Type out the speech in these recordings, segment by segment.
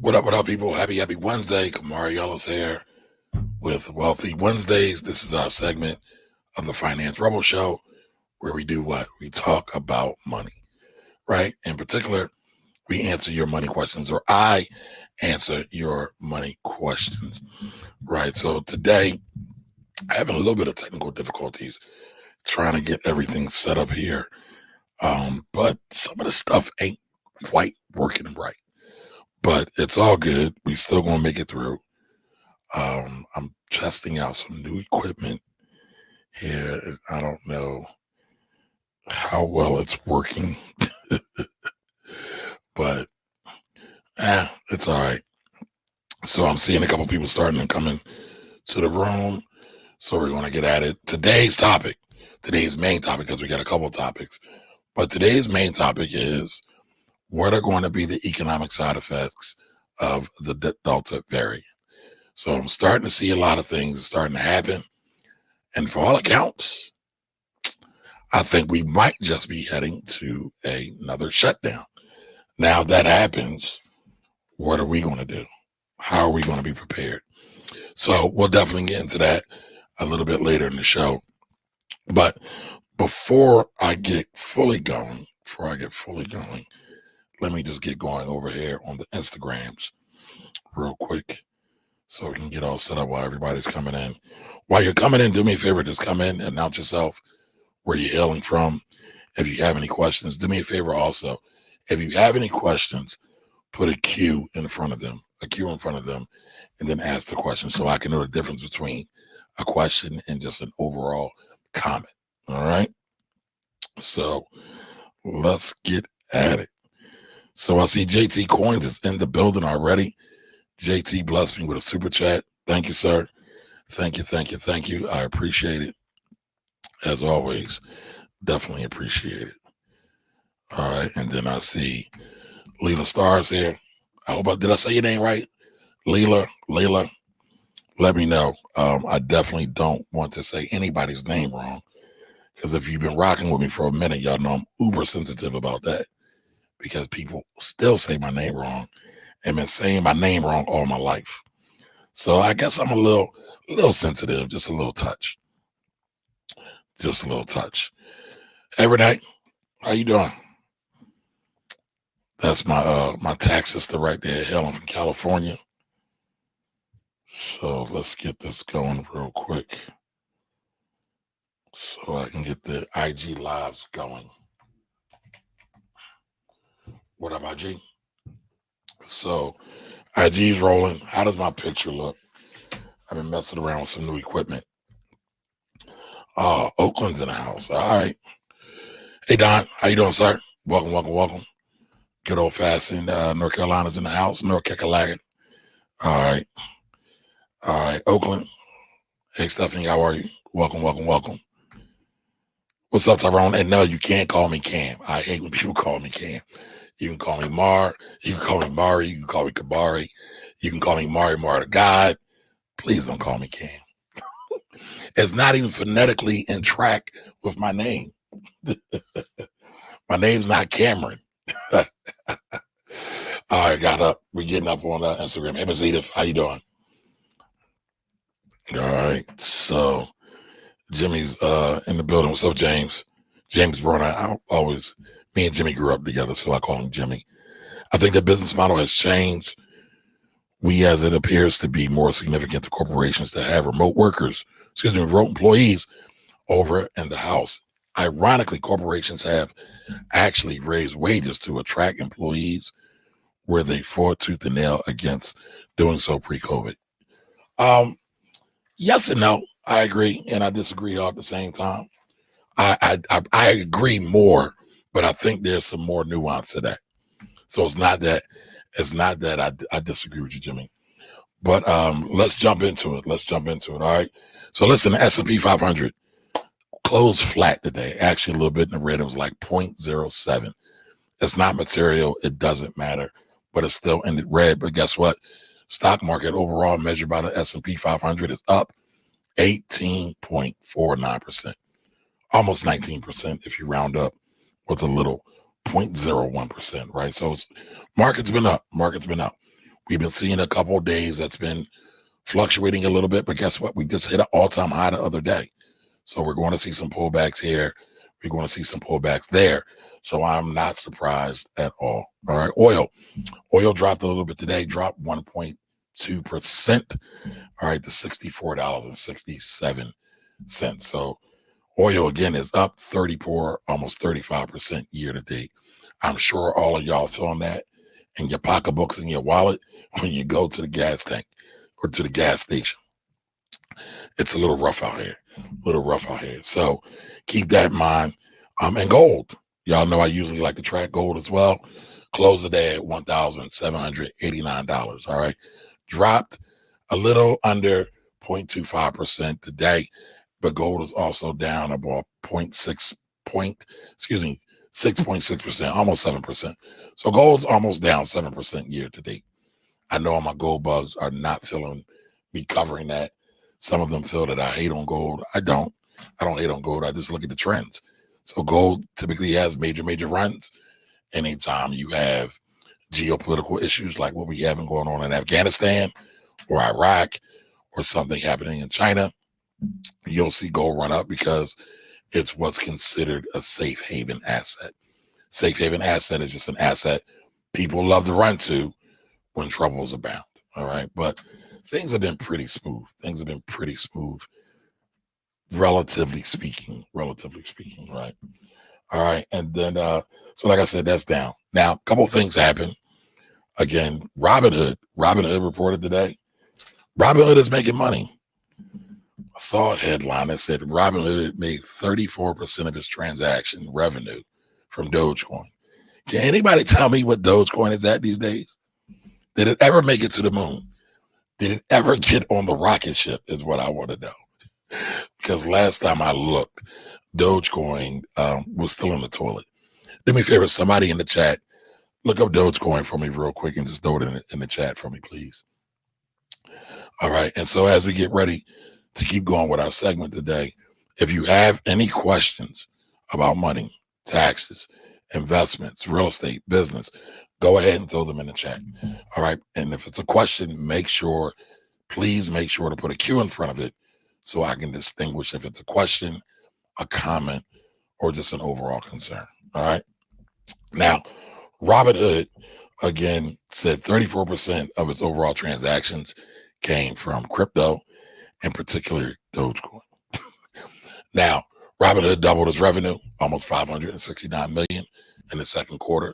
What up, people? Happy Wednesday. Kamari Yellows here with Wealthy Wednesdays. This is our segment of the Finance Rebel Show where we do what? We talk about money, right? In particular, we answer your money questions, or I answer your money questions, right? So today, I'm having a little bit of technical difficulties trying to get everything set up here. But some of the stuff ain't quite working right. But it's all good. We still gonna make it through. I'm testing out some new equipment here. I don't know how well it's working, but it's all right. So I'm seeing a couple people starting to come in to the room. So we're going to get at it. Today's main topic, because we got a couple topics, but today's main topic is what are going to be the economic side effects of the Delta variant. So I'm starting to see a lot of things starting to happen. And for all accounts, I think we might just be heading to another shutdown. Now, if that happens, what are we going to do? How are we going to be prepared? So we'll definitely get into that a little bit later in the show. But before I get fully going, let me just get going over here on the Instagrams real quick so we can get all set up while everybody's coming in. While you're coming in, do me a favor, just come in, announce yourself, where you're hailing from. If you have any questions, do me a favor also. If you have any questions, put a Q in front of them, and then ask the question so I can know the difference between a question and just an overall comment. All right? So let's get at it. So I see JT Coins is in the building already. JT blessed me with a super chat. Thank you, sir. Thank you. I appreciate it. As always, definitely appreciate it. All right. And then I see Leela Stars here. Did I say your name right? Leela, let me know. I definitely don't want to say anybody's name wrong, because if you've been rocking with me for a minute, y'all know I'm uber sensitive about that, because people still say my name wrong and been saying my name wrong all my life. So I guess I'm a little sensitive, just a little touch. Every night, how you doing? That's my tax sister right there, Helen from California. So let's get this going real quick so I can get the IG lives going. What up, IG? So IG's rolling. How does my picture look? I've been messing around with some new equipment. Oakland's in the house. All right. Hey, Don. How you doing, sir? Welcome. Good old fashioned North Carolina's in the house. North Carolina. All right. Oakland. Hey, Stephanie. How are you? Welcome. What's up, Tyrone? And no, you can't call me Cam. I hate when people call me Cam. You can call me Mar. You can call me Mari. You can call me Kabari. You can call me Mar the God. Please don't call me Cam. It's not even phonetically in track with my name. My name's not Cameron. All right, got up. We're getting up on Instagram. Hey, Miss Edith, how you doing? All right, so Jimmy's in the building. What's up, James? James Brunner. Me and Jimmy grew up together, so I call him Jimmy. I think the business model has changed. As it appears to be more significant to corporations that have remote employees over in the house. Ironically, corporations have actually raised wages to attract employees, where they fought tooth and nail against doing so pre-COVID. Yes and no. I agree and I disagree all at the same time. I agree more, but I think there's some more nuance to that. So it's not that I disagree with you, Jimmy. But let's jump into it. All right. So listen, the S&P 500 closed flat today. Actually, a little bit in the red. It was like 0.07. It's not material. It doesn't matter, but it's still in the red. But guess what? Stock market overall, measured by the S&P 500, is up 18.49%, almost 19% if you round up with a little 0.01%, right? So market's been up. We've been seeing a couple of days that's been fluctuating a little bit, but guess what? We just hit an all-time high the other day. So we're going to see some pullbacks here. We're going to see some pullbacks there. So I'm not surprised at all. All right. Oil dropped a little bit today, dropped 1.2%. All right, to $64.67. So oil again is up 34, almost 35% year to date. I'm sure all of y'all feeling that in your pocketbooks and your wallet when you go to the gas tank or to the gas station. It's a little rough out here. So keep that in mind. And gold. Y'all know I usually like to track gold as well. Closed the day at $1,789. All right. Dropped a little under 0.25% today, but gold is also down about 6.6%, almost 7%. So gold's almost down 7% year to date. I know my gold bugs are not feeling me covering that. Some of them feel that I hate on gold. I don't hate on gold. I just look at the trends. So gold typically has major runs. Anytime you have geopolitical issues like what we have been going on in Afghanistan or Iraq or something happening in China, you'll see gold run up because it's what's considered a safe haven asset. Safe haven asset is just an asset people love to run to when troubles abound. All right. But things have been pretty smooth. Relatively speaking, right? All right. And then, so like I said, that's down. Now, a couple of things happen. Again, Robinhood reported today. Robinhood is making money. I saw a headline that said Robinhood made 34% of its transaction revenue from Dogecoin. Can anybody tell me what Dogecoin is at these days? Did it ever make it to the moon? Did it ever get on the rocket ship is what I want to know. Because last time I looked, Dogecoin was still in the toilet. Do me a favor, somebody in the chat, look up Dogecoin for me real quick and just throw it in the chat for me, please. All right. And so as we get ready to keep going with our segment today, if you have any questions about money, taxes, investments, real estate, business, go ahead and throw them in the chat. All right. And if it's a question, please make sure to put a Q in front of it so I can distinguish if it's a question, a comment, or just an overall concern. All right. Now, Robinhood, again, said 34% of its overall transactions came from crypto, in particular Dogecoin. Now, Robinhood doubled its revenue, almost $569 million in the second quarter.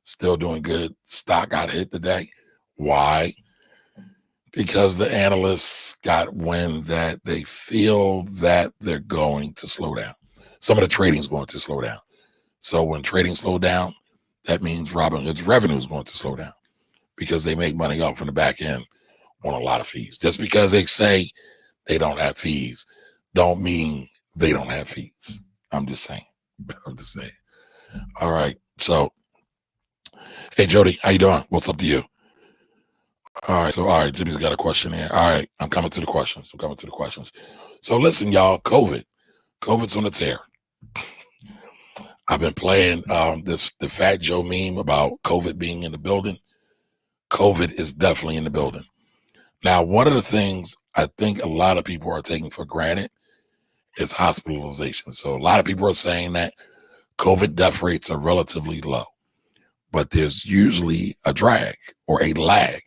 Still doing good. Stock got hit today. Why? Because the analysts got wind that they feel that they're going to slow down. Some of the trading is going to slow down. So when trading slowed down, that means Robinhood's revenue is going to slow down because they make money off in the back end on a lot of fees. Just because they say they don't have fees don't mean they don't have fees. I'm just saying. All right. So, hey, Jody, how you doing? What's up to you? All right. Jimmy's got a question here. All right. I'm coming to the questions. So listen, y'all, COVID's on the tear. I've been playing the Fat Joe meme about COVID being in the building. COVID is definitely in the building. Now, one of the things I think a lot of people are taking for granted is hospitalization. So a lot of people are saying that COVID death rates are relatively low, but there's usually a drag or a lag,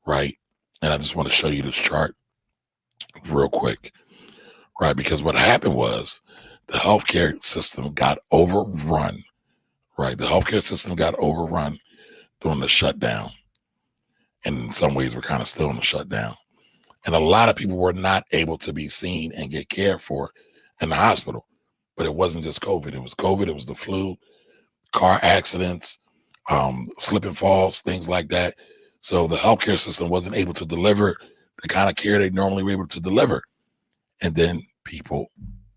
right? And I just want to show you this chart real quick, right? Because what happened was the healthcare system got overrun, right? The healthcare system got overrun during the shutdown. And in some ways, we're kind of still in the shutdown. And a lot of people were not able to be seen and get cared for in the hospital. But it wasn't just COVID. It was COVID. It was the flu, car accidents, slip and falls, things like that. So the healthcare system wasn't able to deliver the kind of care they normally were able to deliver. And then people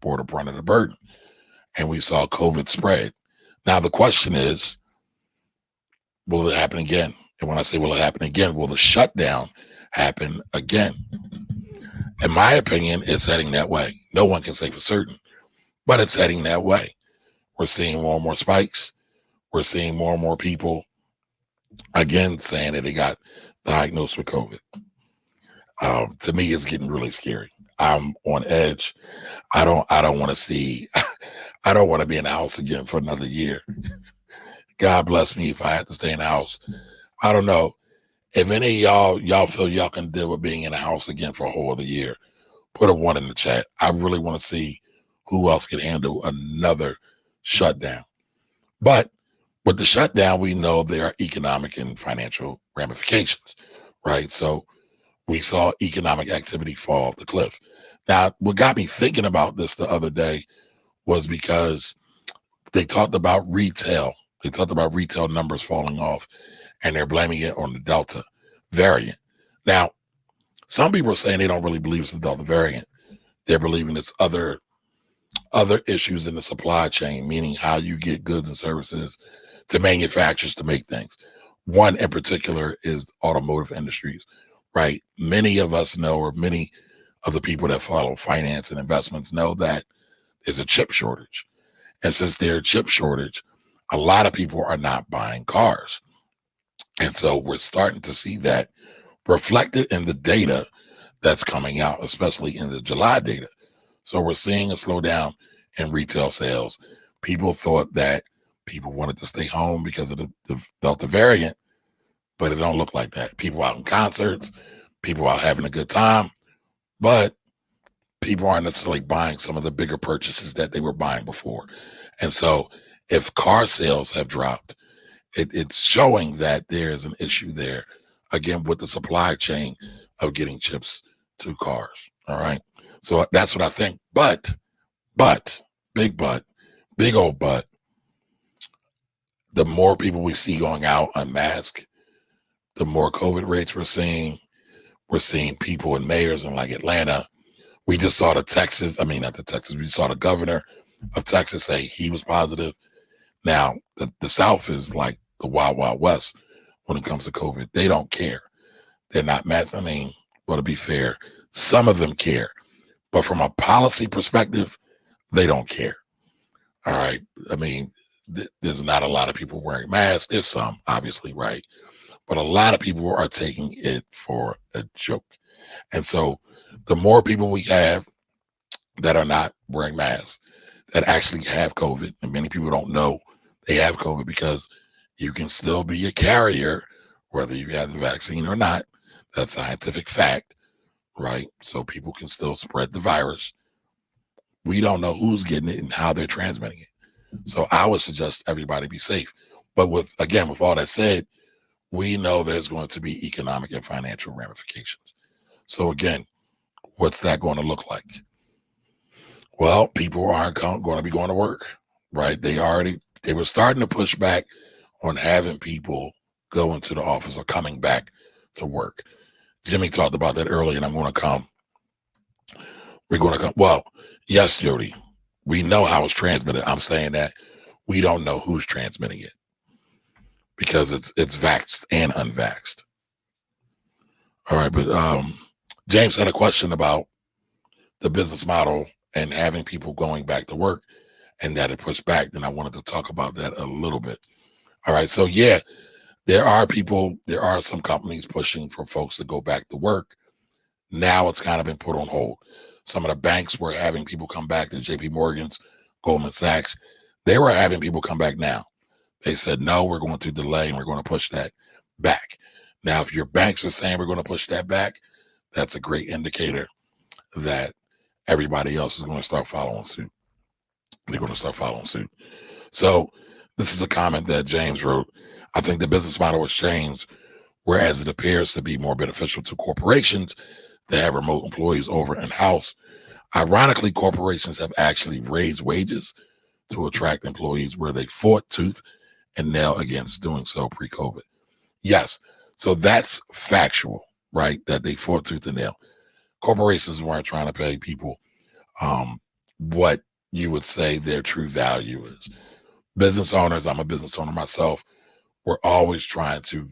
bore the brunt of the burden. And we saw COVID spread. Now, the question is, will it happen again? And when I say will it happen again, will the shutdown happen again? In my opinion, it's heading that way. No one can say for certain, but it's heading that way. We're seeing more and more spikes. We're seeing more and more people again saying that they got diagnosed with COVID. To me, it's getting really scary. I'm on edge. I don't want to see. I don't want to be in the house again for another year. God bless me if I had to stay in the house. I don't know if any of y'all feel y'all can deal with being in the house again for a whole other year. Put a one in the chat. I really want to see who else can handle another shutdown. But with the shutdown, we know there are economic and financial ramifications, right? So we saw economic activity fall off the cliff. Now, what got me thinking about this the other day was because they talked about retail. They talked about retail numbers falling off, and they're blaming it on the Delta variant. Now, some people are saying they don't really believe it's the Delta variant. They're believing it's other issues in the supply chain, meaning how you get goods and services to manufacturers to make things. One in particular is automotive industries, right? Many of us know, or many of the people that follow finance and investments know that there's a chip shortage. And since there's a chip shortage, a lot of people are not buying cars. And so we're starting to see that reflected in the data that's coming out, especially in the July data. So we're seeing a slowdown in retail sales. People thought that people wanted to stay home because of the Delta variant, but it don't look like that. People out in concerts, people out having a good time, but people aren't necessarily buying some of the bigger purchases that they were buying before. And so if car sales have dropped, it's showing that there is an issue there, again, with the supply chain of getting chips to cars. All right. So that's what I think. But, big but, big old but, the more people we see going out unmasked, the more COVID rates we're seeing. We're seeing people and mayors in like Atlanta. We just saw not the Texas, we saw the governor of Texas say he was positive. Now, the South is like the Wild Wild West when it comes to COVID. They don't care. They're not masked. Well, to be fair, some of them care. But from a policy perspective, they don't care. All right. There's not a lot of people wearing masks. There's some, obviously, right? But a lot of people are taking it for a joke. And so the more people we have that are not wearing masks, that actually have COVID, and many people don't know they have COVID because you can still be a carrier, whether you have the vaccine or not. That's scientific fact, right? So people can still spread the virus. We don't know who's getting it and how they're transmitting it. So I would suggest everybody be safe. But with all that said, we know there's going to be economic and financial ramifications. So again, what's that going to look like? Well, people aren't going to be going to work, right? They were starting to push back on having people go into the office or coming back to work. Jimmy talked about that earlier, and we're going to come. Well, yes, Jody, we know how it's transmitted. I'm saying that we don't know who's transmitting it because it's vaxxed and unvaxxed. All right, but James had a question about the business model and having people going back to work and that it pushed back. Then I wanted to talk about that a little bit. All right, so yeah, there are some companies pushing for folks to go back to work. Now it's kind of been put on hold. Some of the banks were having people come back, to JP Morgan's, Goldman Sachs. They were having people come back now. They said, no, we're going to delay and we're going to push that back. Now, if your banks are saying we're going to push that back, that's a great indicator that everybody else is going to start following suit. They're going to start following suit. So this is a comment that James wrote. I think the business model has changed, whereas it appears to be more beneficial to corporations that have remote employees over in-house. Ironically, corporations have actually raised wages to attract employees where they fought tooth and nail against doing so pre-COVID. Yes, so that's factual, right? That they fought tooth and nail. Corporations weren't trying to pay people what you would say their true value is. Business owners, I'm a business owner myself, we're always trying to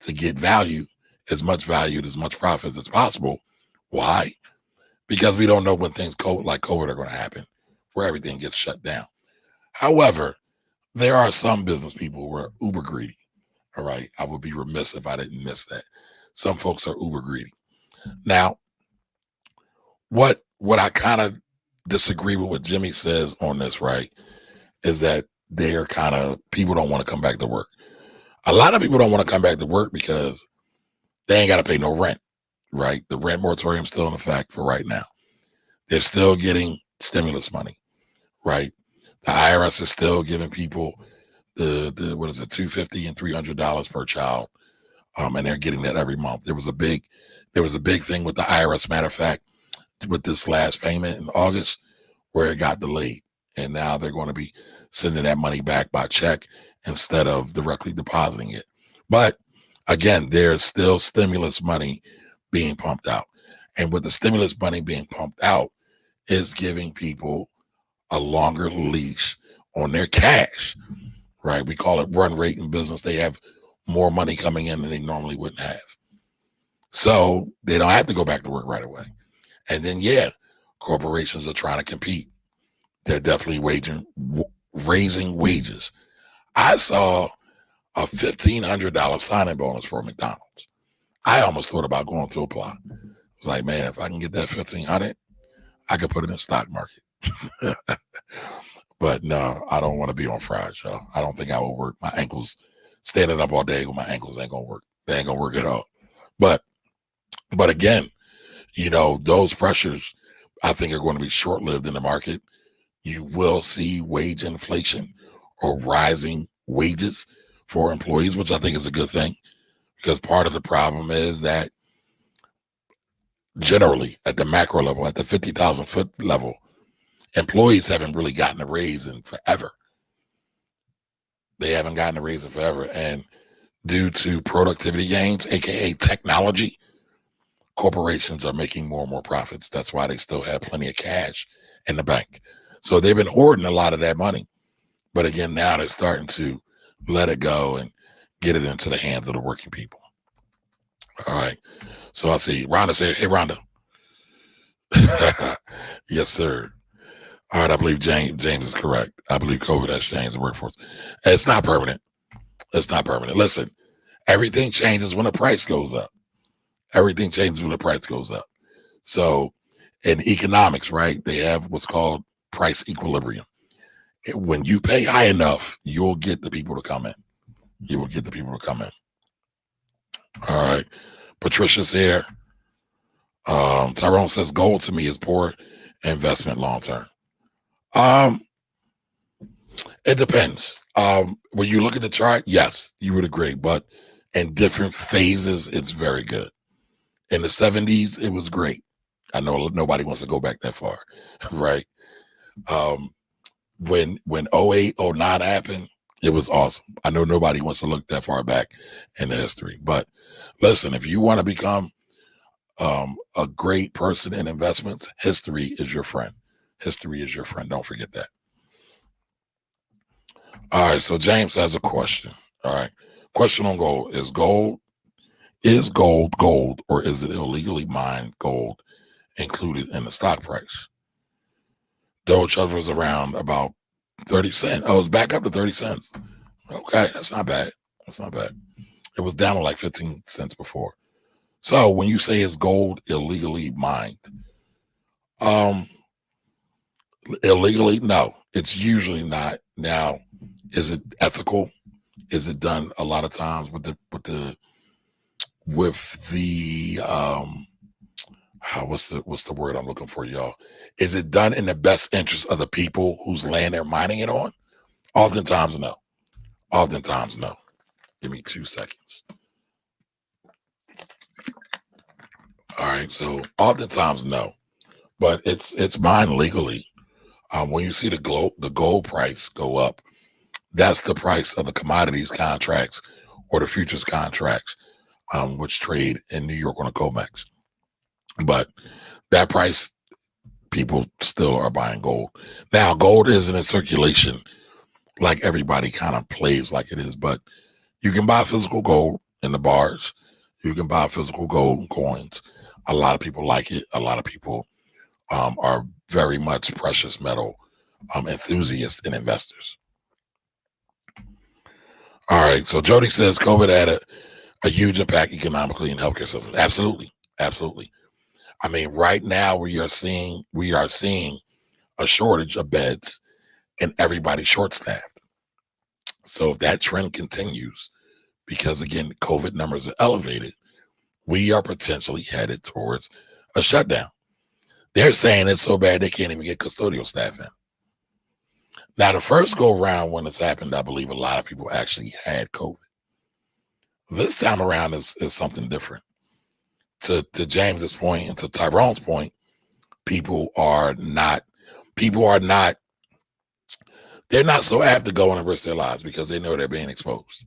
get value, as much profits as possible. Why? Because we don't know when things like COVID are going to happen, where everything gets shut down. However, there are some business people who are uber greedy. All right. I would be remiss if I didn't miss that. Some folks are uber greedy. Now, what I kind of disagree with what Jimmy says on this, right, is that they're kind of people don't want to come back to work. A lot of people don't want to come back to work because they ain't got to pay no rent, right? The rent moratorium is still in effect for right now. They're still getting stimulus money, right? The IRS is still giving people the what is it, $250 and $300 per child, and they're getting that every month. There was a big thing with the IRS. Matter of fact, with this last payment in August, where it got delayed, and now they're going to be sending that money back by check instead of directly depositing it. But again, there's still stimulus money being pumped out, and with the stimulus money being pumped out, is giving people a longer leash on their cash, right? We call it run rate in business. They have more money coming in than they normally wouldn't have. So they don't have to go back to work right away. And then, yeah, corporations are trying to compete. They're definitely raising wages. I saw a $1,500 signing bonus for McDonald's. I almost thought about going to apply. I was like, man, if I can get that $1,500, I could put it in the stock market. But no, I don't want to be on fries, y'all. I don't think I will work. My ankles, standing up all day with my ankles ain't gonna work. They ain't gonna work at all. But again, those pressures I think are going to be short-lived in the market. You will see wage inflation or rising wages for employees, which I think is a good thing, because part of the problem is that generally at the macro level, at the 50,000 foot level, employees haven't really gotten a raise in forever. They haven't gotten a raise in forever. And due to productivity gains, aka technology, corporations are making more and more profits. That's why they still have plenty of cash in the bank. So they've been hoarding a lot of that money. But again, now they're starting to let it go and get it into the hands of the working people. All right. So I see Rhonda said, hey, Rhonda. Yes, sir. All right. I believe James is correct. I believe COVID has changed the workforce. It's not permanent. It's not permanent. Listen, everything changes when the price goes up. Everything changes when the price goes up. So in economics, right, they have what's called price equilibrium. When you pay high enough, you'll get the people to come in. You will get the people to come in. All right. Patricia's here. Tyrone says gold to me is poor investment long term. It depends. When you look at the chart, yes, you would agree. But in different phases, it's very good. In the 70s, it was great. I know nobody wants to go back that far, right? When 08, 09 happened, it was awesome. I know nobody wants to look that far back in the history. But listen, if you want to become a great person in investments, history is your friend. History is your friend. Don't forget that. All right. So James has a question. All right. Question on gold. Is gold gold, or is it illegally mined gold included in the stock price? Doge hovers around about 30 cents. Oh, it's back up to 30 cents. Okay, that's not bad. That's not bad. It was down to like 15 cents before. So when you say is gold illegally mined, illegally, no, it's usually not. Now, is it ethical? Is it done a lot of times with the what's the word I'm looking for, y'all? Is it done in the best interest of the people whose land they're mining it on? Oftentimes, no. Oftentimes, no. Give me 2 seconds. All right, so oftentimes, no. But it's mined legally. When you see the gold price go up, that's the price of the commodities contracts or the futures contracts, which trade in New York on the COMEX. But that price, people still are buying gold. Now, gold isn't in circulation like everybody kind of plays like it is, but you can buy physical gold in the bars. You can buy physical gold coins. A lot of people like it. A lot of people are very much precious metal enthusiasts and investors. All right. So Jody says COVID had a huge impact economically in healthcare systems. Absolutely. Absolutely. I mean, right now we are seeing a shortage of beds and everybody's short staffed. So if that trend continues, because again, COVID numbers are elevated, we are potentially headed towards a shutdown. They're saying it's so bad they can't even get custodial staff in. Now, the first go round when this happened, I believe a lot of people actually had COVID. This time around is something different. To James's point and to Tyrone's point, people are not people are not they're not so apt to go in and risk their lives because they know they're being exposed.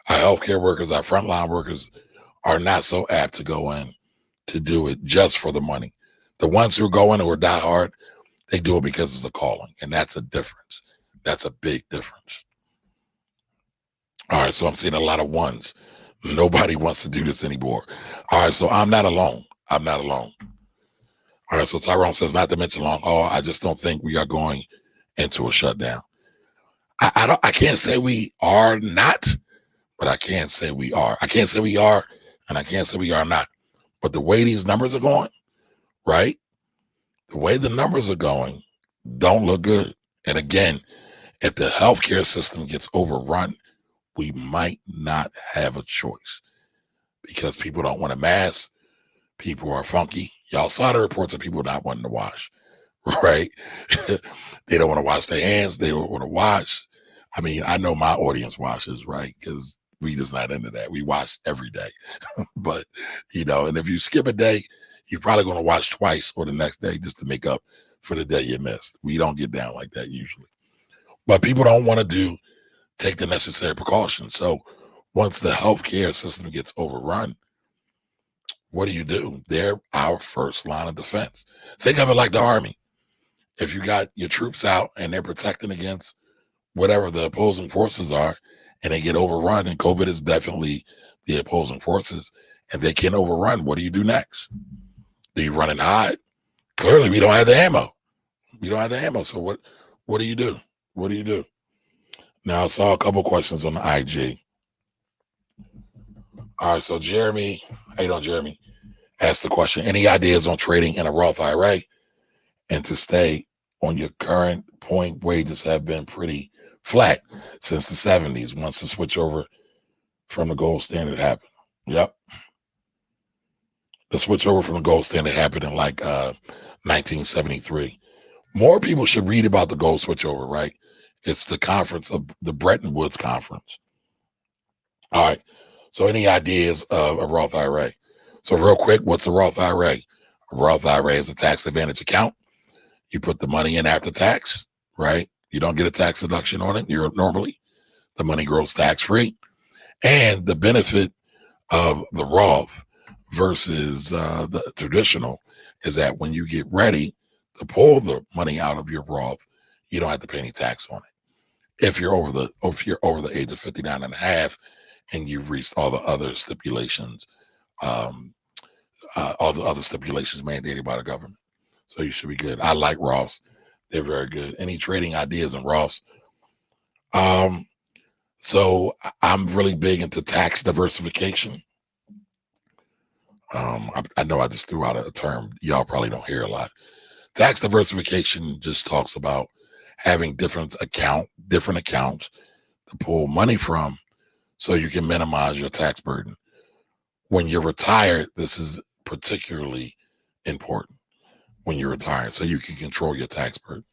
Our healthcare workers, our frontline workers are not so apt to go in to do it just for the money. The ones who go in who are die hard, they do it because it's a calling, and that's a difference. That's a big difference. All right, so I'm seeing a lot of ones. Nobody wants to do this anymore. All right, so I'm not alone. I'm not alone. All right, so Tyrone says, not to mention long haul, I just don't think we are going into a shutdown. I can't say we are not, but I can't say we are. I can't say we are, and I can't say we are not. But the way these numbers are going, right? The way the numbers are going don't look good. And again, if the healthcare system gets overrun, we might not have a choice because people don't want to mask. People are funky. Y'all saw the reports of people not wanting to wash, right? They don't want to wash their hands. They don't want to wash. I mean, I know my audience washes, right? Because we just not into that. We wash every day. But, and if you skip a day, you're probably going to wash twice or the next day just to make up for the day you missed. We don't get down like that usually. But people don't want to take the necessary precautions. So once the healthcare system gets overrun, what do? They're our first line of defense. Think of it like the Army. If you got your troops out and they're protecting against whatever the opposing forces are, and they get overrun, and COVID is definitely the opposing forces, and they can overrun, what do you do next? Do you run and hide? Clearly, we don't have the ammo. We don't have the ammo. So what do you do? What do you do? Now, I saw a couple questions on the IG. All right, so Jeremy, how you doing, Jeremy? Asked the question, any ideas on trading in a Roth IRA and to stay on your current point? Wages have been pretty flat since the 70s once the switch over from the gold standard happened. Yep. The switch over from the gold standard happened in 1973. More people should read about the gold switch over, right? It's the conference of the Bretton Woods conference. All right. So any ideas of a Roth IRA? So real quick, what's a Roth IRA? A Roth IRA is a tax advantage account. You put the money in after tax, right? You don't get a tax deduction on it. The money grows tax free. And the benefit of the Roth versus the traditional is that when you get ready to pull the money out of your Roth, you don't have to pay any tax on it. If you're over the age of 59 and a half and you've reached all the other stipulations, mandated by the government. So you should be good. I like Roths. They're very good. Any trading ideas in Roths? So I'm really big into tax diversification. I know I just threw out a term y'all probably don't hear a lot. Tax diversification just talks about having different accounts to pull money from so you can minimize your tax burden. When you're retired, this is particularly important when you're retired, so you can control your tax burden.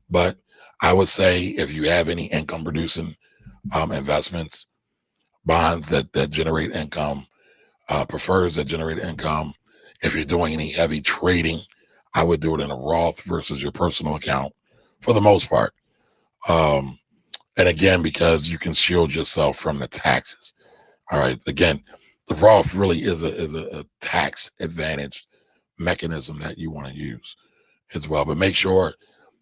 But I would say if you have any income producing investments, bonds that generate income, prefers that generate income, if you're doing any heavy trading, I would do it in a Roth versus your personal account for the most part. And again, because you can shield yourself from the taxes. All right. Again, the Roth really is a tax advantage mechanism that you want to use as well. But make sure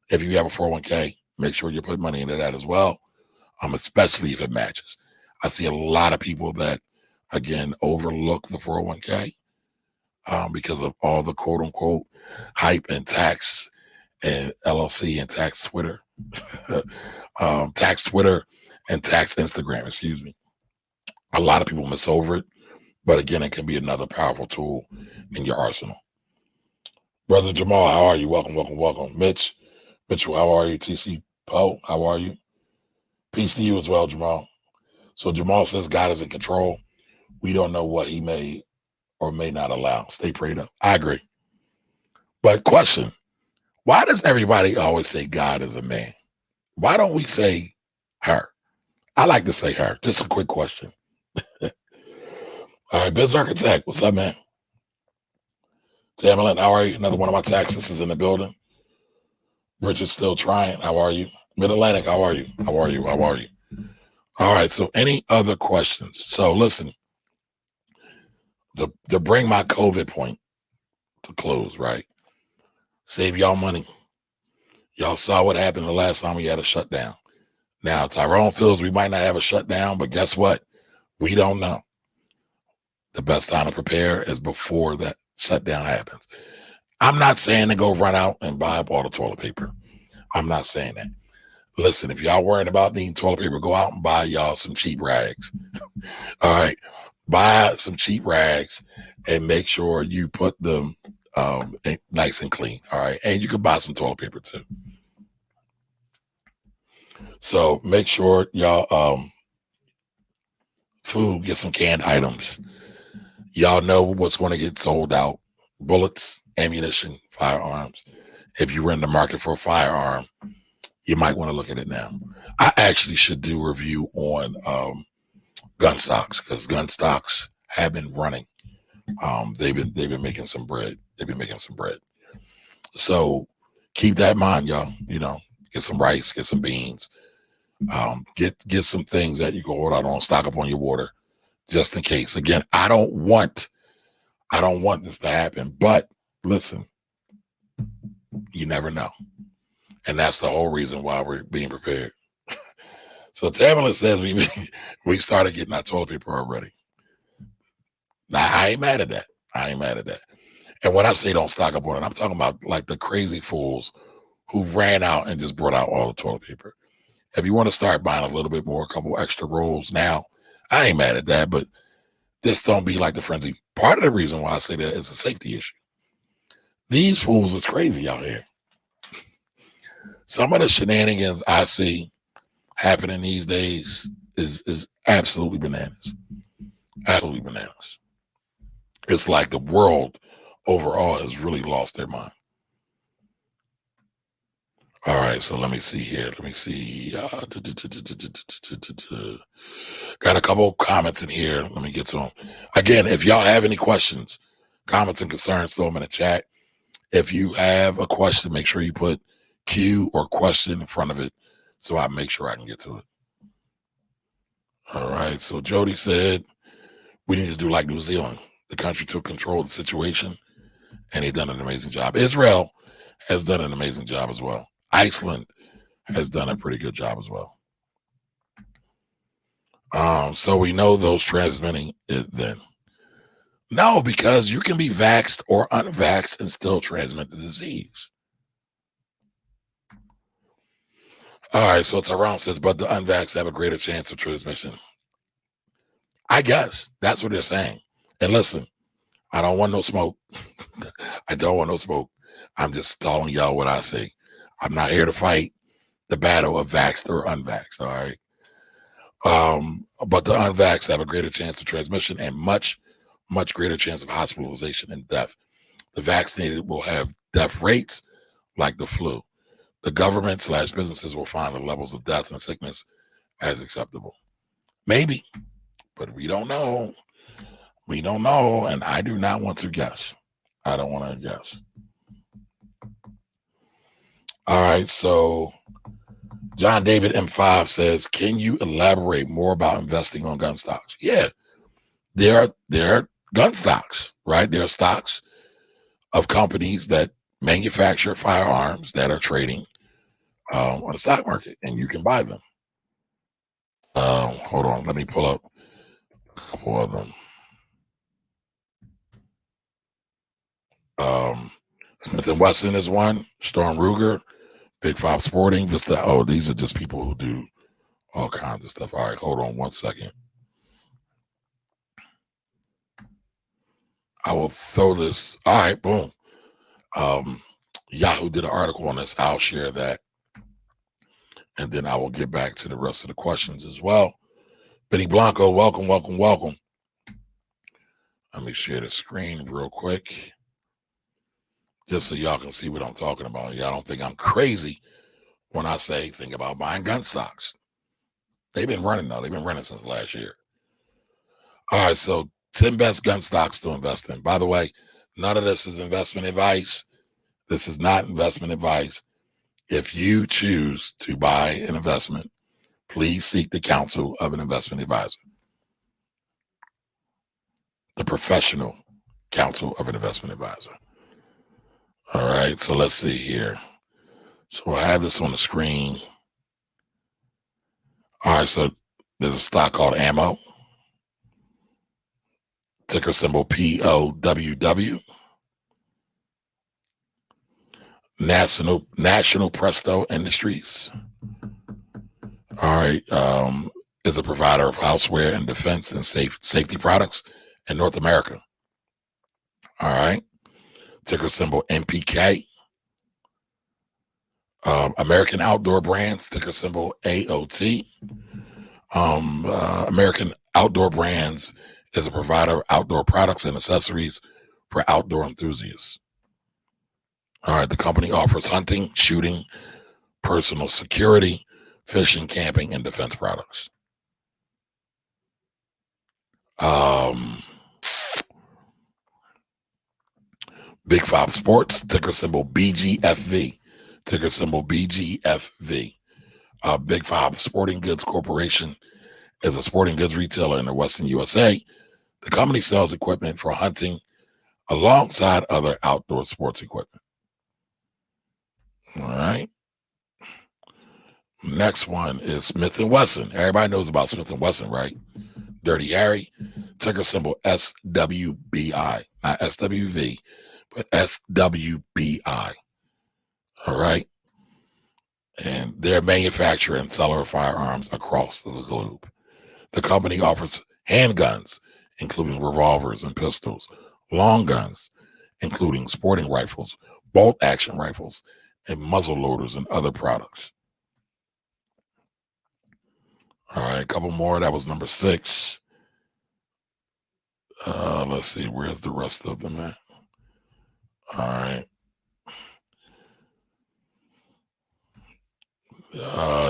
if you have a 401k, make sure you put money into that as well, especially if it matches. I see a lot of people that, again, overlook the 401k because of all the quote unquote hype and tax and LLC and tax Twitter. Tax Twitter and tax Instagram, excuse me. A lot of people miss over it, but again, it can be another powerful tool in your arsenal. Brother Jamal, how are you? Welcome, welcome, welcome. Mitchell, how are you? TC Poe, how are you? Peace to you as well, Jamal. So Jamal says God is in control. We don't know what he may or may not allow. Stay prayed up. I agree. But question, why does everybody always say God is a man? Why don't we say her? I like to say her. Just a quick question. All right, Biz Architect, what's up, man? Tamerlan, how are you? Another one of my taxes is in the building. Richard's still trying. How are you? Mid-Atlantic, how are you? How are you? How are you? All right, so any other questions? So listen, to bring my COVID point to close, right? Save y'all money. Y'all saw what happened the last time we had a shutdown. Now, Tyrone feels we might not have a shutdown, but guess what? We don't know. The best time to prepare is before that shutdown happens. I'm not saying to go run out and buy up all the toilet paper. I'm not saying that. Listen, if y'all worrying about needing toilet paper, go out and buy y'all some cheap rags. All right. Buy some cheap rags and make sure you put them nice and clean. All right. And you can buy some toilet paper too. So make sure y'all food, get some canned items. Y'all know what's going to get sold out. Bullets, ammunition, firearms. If you were in the market for a firearm, you might want to look at it now. I actually should do a review on gun stocks because gun stocks have been running. They've been making some bread. They've been making some bread. So keep that in mind, y'all. You know, get some rice, get some beans, get some things that you can hold out on, stock up on your water, just in case. Again, I don't want this to happen, but listen, you never know. And that's the whole reason why we're being prepared. So Tamala says we started getting our toilet paper already. Now, I ain't mad at that. And when I say don't stock up on it, I'm talking about like the crazy fools who ran out and just brought out all the toilet paper. If you want to start buying a little bit more, a couple extra rolls now, I ain't mad at that, but this don't be like the frenzy. Part of the reason why I say that is a safety issue. These fools is crazy out here. Some of the shenanigans I see happening these days is absolutely bananas. Absolutely bananas. It's like the world overall has really lost their mind. All right, so let me see here. Let me see. Got a couple comments in here. Let me get to them. Again, if y'all have any questions, comments, and concerns, throw them in the chat. If you have a question, make sure you put Q or question in front of it so I make sure I can get to it. All right, so Jody said we need to do like New Zealand. The country took control of the situation, and they've done an amazing job. Israel has done an amazing job as well. Iceland has done a pretty good job as well. So we know those transmitting it then. No, because you can be vaxxed or unvaxxed and still transmit the disease. All right, so Tyrone says, but the unvaxxed have a greater chance of transmission. I guess that's what they're saying. And listen, I don't want no smoke. I don't want no smoke. I'm just telling y'all what I say. I'm not here to fight the battle of vaxxed or unvaxxed, all right? But the unvaxxed have a greater chance of transmission and much greater chance of hospitalization and death. The vaccinated will have death rates like the flu. The government / businesses will find the levels of death and sickness as acceptable. Maybe, but we don't know. We don't know, and I do not want to guess. I don't want to guess. All right, so John David M5 says, can you elaborate more about investing on gun stocks? Yeah, there are gun stocks, right? There are stocks of companies that manufacture firearms that are trading on the stock market, and you can buy them. Hold on, let me pull up a couple of them. Smith & Wesson is one, Storm Ruger, Big Five Sporting, Vista. Oh, these are just people who do all kinds of stuff. All right, hold on 1 second. I will throw this. All right, boom. Yahoo did an article on this. I'll share that. And then I will get back to the rest of the questions as well. Benny Blanco, welcome, welcome, welcome. Let me share the screen real quick, just so y'all can see what I'm talking about. Y'all don't think I'm crazy when I say think about buying gun stocks. They've been running, though. They've been running since last year. All right, so 10 best gun stocks to invest in. By the way, none of this is investment advice. This is not investment advice. If you choose to buy an investment, please seek the counsel of an investment advisor, the professional counsel of an investment advisor. All right, so let's see here. So I have this on the screen. All right, so there's a stock called Ammo, ticker symbol POWW. National Presto Industries. All right, is a provider of houseware and defense and safety products in North America. All right, ticker symbol NPK. American Outdoor Brands, ticker symbol AOT. American Outdoor Brands is a provider of outdoor products and accessories for outdoor enthusiasts. All right, the company offers hunting, shooting, personal security, fishing, camping, and defense products. Big Five Sports, ticker symbol BGFV. Ticker symbol BGFV. Big Five Sporting Goods Corporation is a sporting goods retailer in the Western USA. The company sells equipment for hunting alongside other outdoor sports equipment. All right. Next one is Smith & Wesson. Everybody knows about Smith & Wesson, right? Dirty Harry. Ticker symbol SWBI. Not SWV, but SWBI. All right. And they're a manufacturer and seller of firearms across the globe. The company offers handguns, including revolvers and pistols, long guns, including sporting rifles, bolt-action rifles, and muzzle loaders and other products. All right, a couple more. That was number 6. Let's see, where's the rest of them at? All right.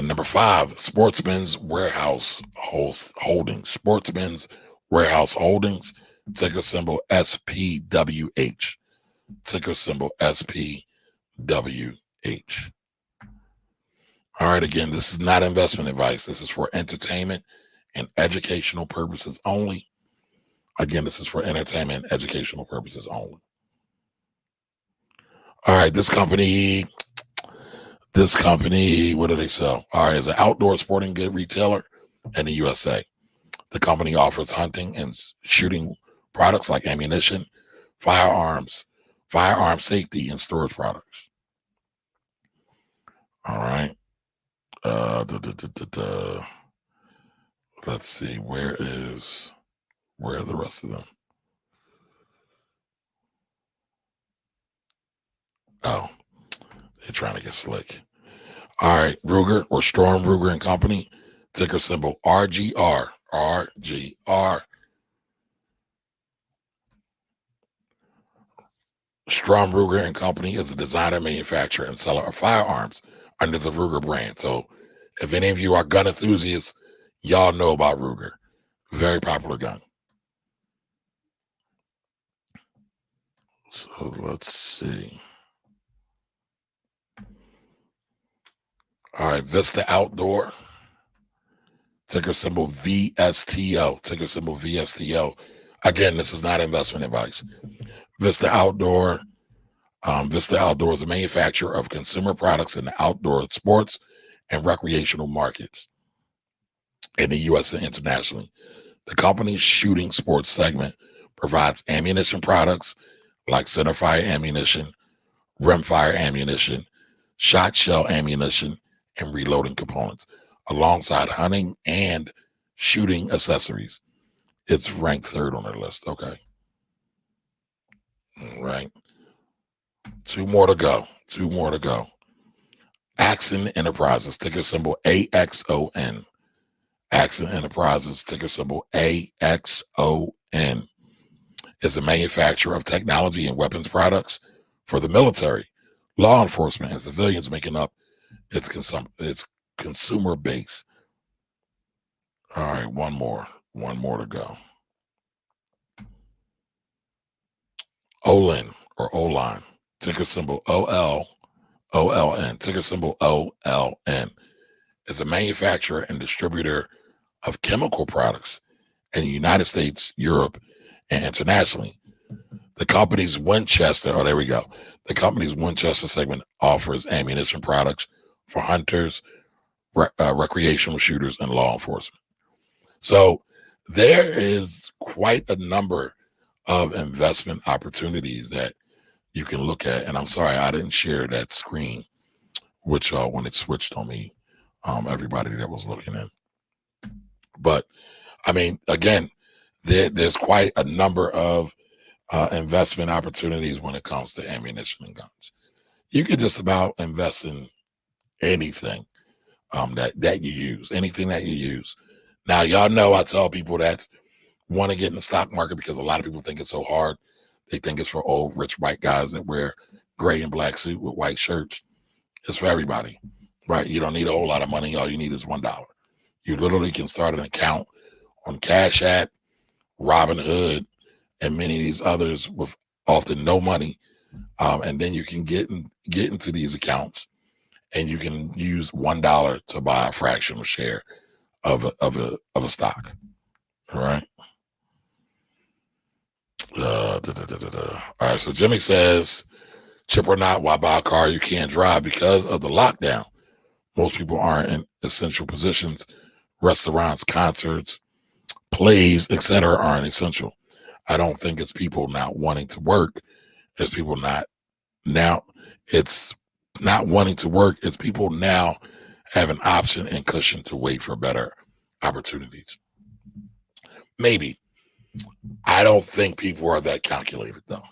Number 5, Sportsman's Warehouse Holdings. Sportsman's Warehouse Holdings, ticker symbol SPWH. Ticker symbol SPWH. All right, again, this is not investment advice. This is for entertainment and educational purposes only. Again, this is for entertainment and educational purposes only. All right, this company, what do they sell? All right, it's an outdoor sporting good retailer in the USA. The company offers hunting and shooting products like ammunition, firearms, firearm safety, and storage products. All right. Let's see, where are the rest of them? Oh, they're trying to get slick. All right, Ruger or Storm Ruger and Company, ticker symbol RGR. RGR. Strom Ruger and Company is a designer, manufacturer, and seller of firearms under the Ruger brand. So if any of you are gun enthusiasts, y'all know about Ruger. Very popular gun. So let's see. All right, Vista Outdoor, ticker symbol VSTO. Ticker symbol VSTO. Again, this is not investment advice. Vista Outdoor. Vista Outdoor is a manufacturer of consumer products in the outdoor sports and recreational markets in the U.S. and internationally. The company's shooting sports segment provides ammunition products like centerfire ammunition, rimfire ammunition, shot shell ammunition, and reloading components. alongside hunting and shooting accessories. It's ranked third on their list. Okay. All right. Two more to go. Axon Enterprises, ticker symbol AXON. Axon Enterprises, ticker symbol AXON, is a manufacturer of technology and weapons products for the military, law enforcement, and civilians, making up its consumer base. All right, one more to go. Olin, ticker symbol OLN, ticker symbol OLN, is a manufacturer and distributor of chemical products in the United States, Europe, and internationally. The company's Winchester segment offers ammunition products for hunters, recreational shooters, and law enforcement. So there is quite a number of investment opportunities that you can look at. And I'm sorry, I didn't share that screen, which when it switched on me, everybody that was looking in. But I mean, again, there's quite a number of investment opportunities when it comes to ammunition and guns. You can just about invest in anything that you use, anything that you use. Now, y'all know I tell people that want to get in the stock market because a lot of people think it's so hard. They think it's for old rich white guys that wear gray and black suit with white shirts. It's for everybody, right? You don't need a whole lot of money. All you need is $1. You literally can start an account on Cash App, Robinhood, and many of these others with often no money, and then you can get into these accounts, and you can use $1 to buy a fractional share of a stock. All right. All right. So Jimmy says, chip or not, why buy a car you can't drive? Because of the lockdown. Most people aren't in essential positions. Restaurants, concerts, plays, etc. aren't essential. I don't think it's people not wanting to work. It's people it's not wanting to work. It's people now have an option and cushion to wait for better opportunities. Maybe. I don't think people are that calculated, though.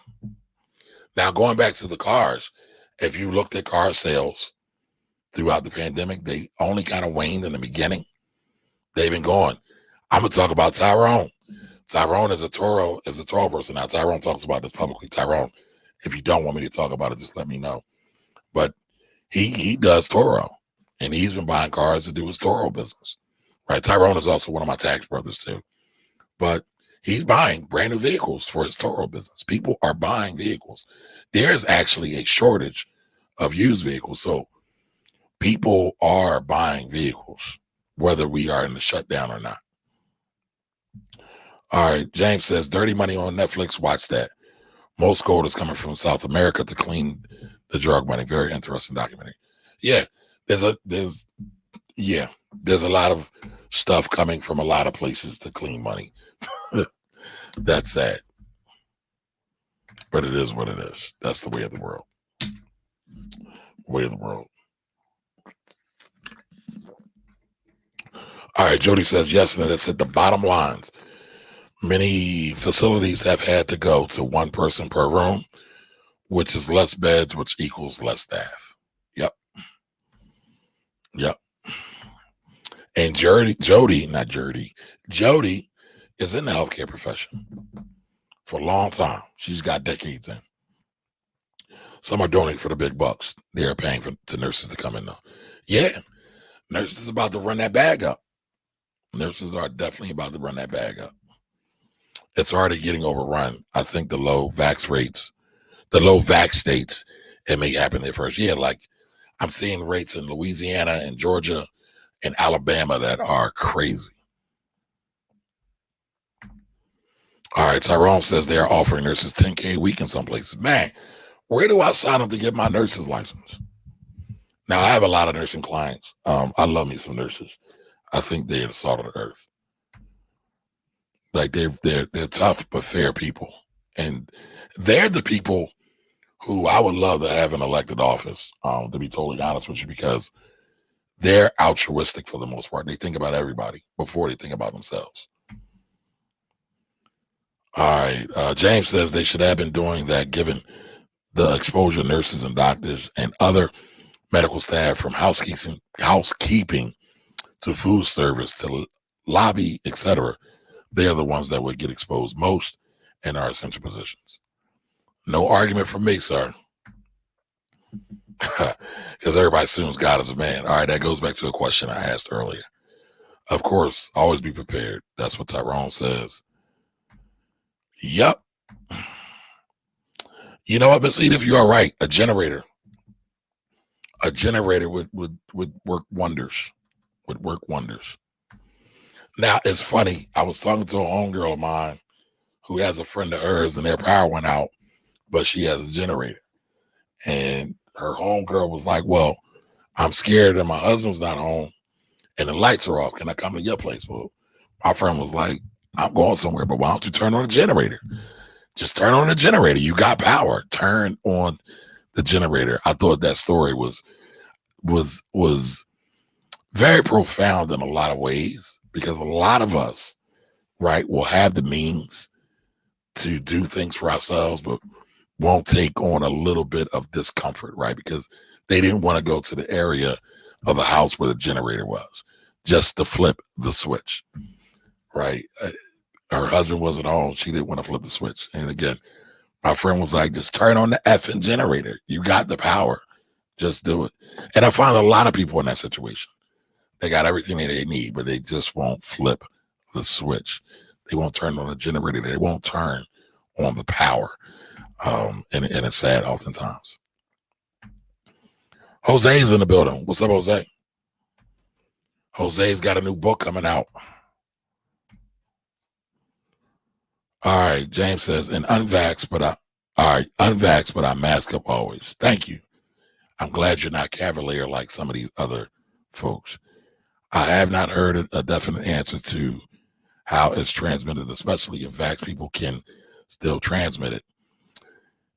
Now, going back to the cars, if you looked at car sales throughout the pandemic, they only kind of waned in the beginning. They've been going. I'm going to talk about Tyrone. Tyrone is a Toro person. Now, Tyrone talks about this publicly. Tyrone, if you don't want me to talk about it, just let me know. But he does Toro, and he's been buying cars to do his Toro business. Right? Tyrone is also one of my tax brothers, too. But he's buying brand new vehicles for his Toro business. People are buying vehicles. There is actually a shortage of used vehicles. So people are buying vehicles, whether we are in the shutdown or not. All right. James says, Dirty Money on Netflix. Watch that. Most gold is coming from South America to clean the drug money. Very interesting documentary. Yeah. There's a lot of stuff coming from a lot of places to clean money. That's sad. But it is what it is. That's the way of the world. All right, Jody says, yes, and that's at the bottom lines. Many facilities have had to go to one person per room, which is less beds, which equals less staff. Yep. And Jody is in the healthcare profession for a long time. She's got decades in. Some are donating for the big bucks. They're paying to nurses to come in, though. Yeah, nurses about to run that bag up. Nurses are definitely about to run that bag up. It's already getting overrun. I think the low vax states, it may happen there first. Yeah, like I'm seeing rates in Louisiana and Georgia and Alabama that are crazy. All right, Tyrone says they are offering nurses $10K a week in some places. Man, where do I sign up to get my nurse's license? Now, I have a lot of nursing clients. I love me some nurses. I think they're the salt of the earth. Like they're tough but fair people, and they're the people who I would love to have in elected office. To be totally honest with you, because they're altruistic for the most part. They think about everybody before they think about themselves. All right. James says they should have been doing that given the exposure nurses and doctors and other medical staff from housekeeping to food service to lobby, etc. They are the ones that would get exposed most in our essential positions. No argument from me, sir. Because everybody assumes God is a man. All right, that goes back to a question I asked earlier. Of course, always be prepared. That's what Tyrone says. Yep. You know what, Miss Edith, you are right. A generator would work wonders. Would work wonders. Now, it's funny. I was talking to a homegirl of mine who has a friend of hers and their power went out, but she has a generator. And her homegirl was like, well, I'm scared that my husband's not home and the lights are off. Can I come to your place? Well, my friend was like, I'm going somewhere, but why don't you turn on the generator? Just turn on the generator. You got power. Turn on the generator. I thought that story was very profound in a lot of ways, because a lot of us, right, will have the means to do things for ourselves, but won't take on a little bit of discomfort, right? Because they didn't want to go to the area of the house where the generator was just to flip the switch, right? Her husband wasn't home. She didn't want to flip the switch. And again, my friend was like, just turn on the effing generator. You got the power. Just do it. And I find a lot of people in that situation. They got everything that they need, but they just won't flip the switch. They won't turn on the generator. They won't turn on the power. And it's sad oftentimes. Jose's in the building. What's up, Jose? Jose's got a new book coming out. All right, James says, and unvaxxed, but I mask up always. Thank you. I'm glad you're not cavalier like some of these other folks. I have not heard a definite answer to how it's transmitted, especially if vax people can still transmit it.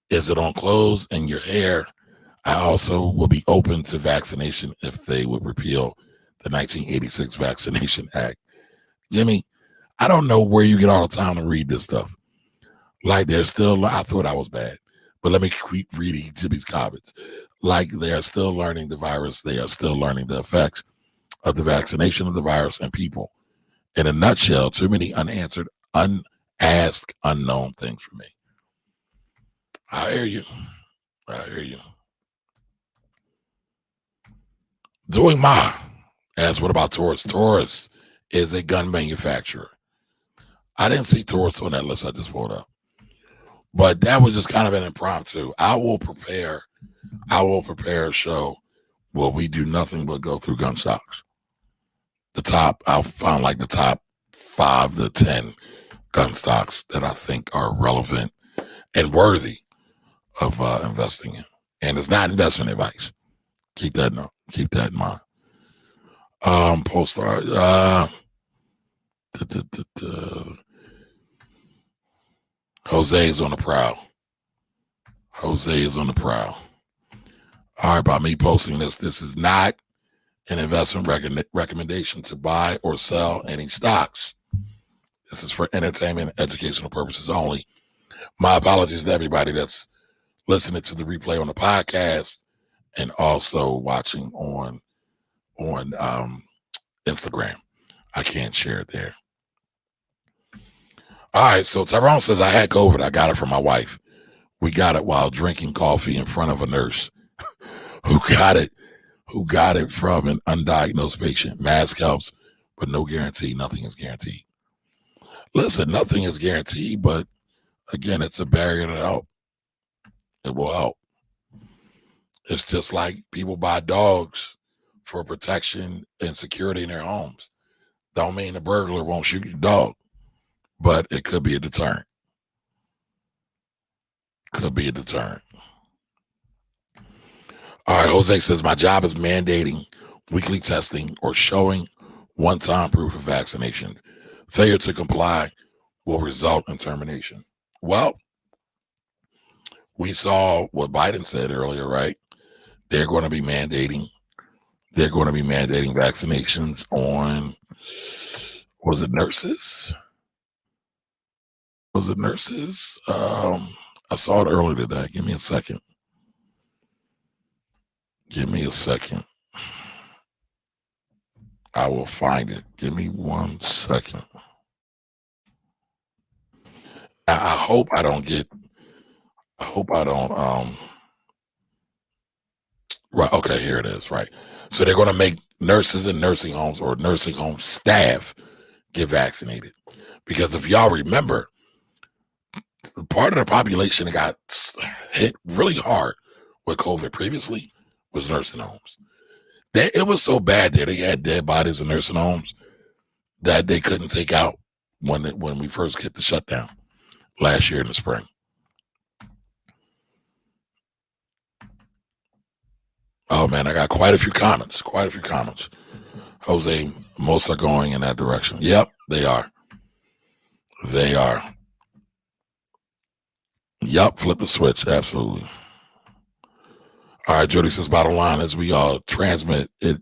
Is it on clothes and your hair? I also will be open to vaccination if they would repeal the 1986 Vaccination Act. Jimmy, I don't know where you get all the time to read this stuff. Like I thought I was bad, but let me keep reading Jimmy's comments. Like they are still learning the virus. They are still learning the effects of the vaccination of the virus and people. In a nutshell, too many unanswered, unasked, unknown things for me. I hear you. Doing Ma asks, what about Taurus? Taurus is a gun manufacturer. I didn't see Taurus on that list I just pulled up. But that was just kind of an impromptu. I will prepare a show where we do nothing but go through gun stocks. I'll find like the top 5 to 10 gun stocks that I think are relevant and worthy of investing in. And it's not investment advice. Keep that in mind. Polestar. Jose is on the prowl. All right, by me posting this is not an investment recommendation to buy or sell any stocks. This is for entertainment and educational purposes only. My apologies to everybody that's listening to the replay on the podcast and also watching on Instagram. I can't share it there. All right, so Tyrone says, I had COVID. I got it from my wife. We got it while drinking coffee in front of a nurse who got it from an undiagnosed patient. Mask helps, but no guarantee. Nothing is guaranteed. Listen, nothing is guaranteed, but again, it's a barrier to help. It will help. It's just like people buy dogs for protection and security in their homes. Don't mean the burglar won't shoot your dog, but it could be a deterrent. All right, Jose says, my job is mandating weekly testing or showing one-time proof of vaccination. Failure to comply will result in termination. Well, we saw what Biden said earlier, right? They're going to be mandating they're going to be mandating vaccinations on, was it nurses? Was it nurses? I saw it earlier today. Give me a second. I will find it. Give me 1 second. I hope I don't right. Okay, here it is. Right. So they're going to make nurses in nursing homes or nursing home staff get vaccinated. Because if y'all remember, part of the population that got hit really hard with COVID previously was nursing homes. It was so bad there. They had dead bodies in nursing homes that they couldn't take out when we first hit the shutdown last year in the spring. Oh man, I got quite a few comments. Jose, most are going in that direction. Yep, they are. Yep, flip the switch. Absolutely. All right, Jody says, bottom line is we all transmit it.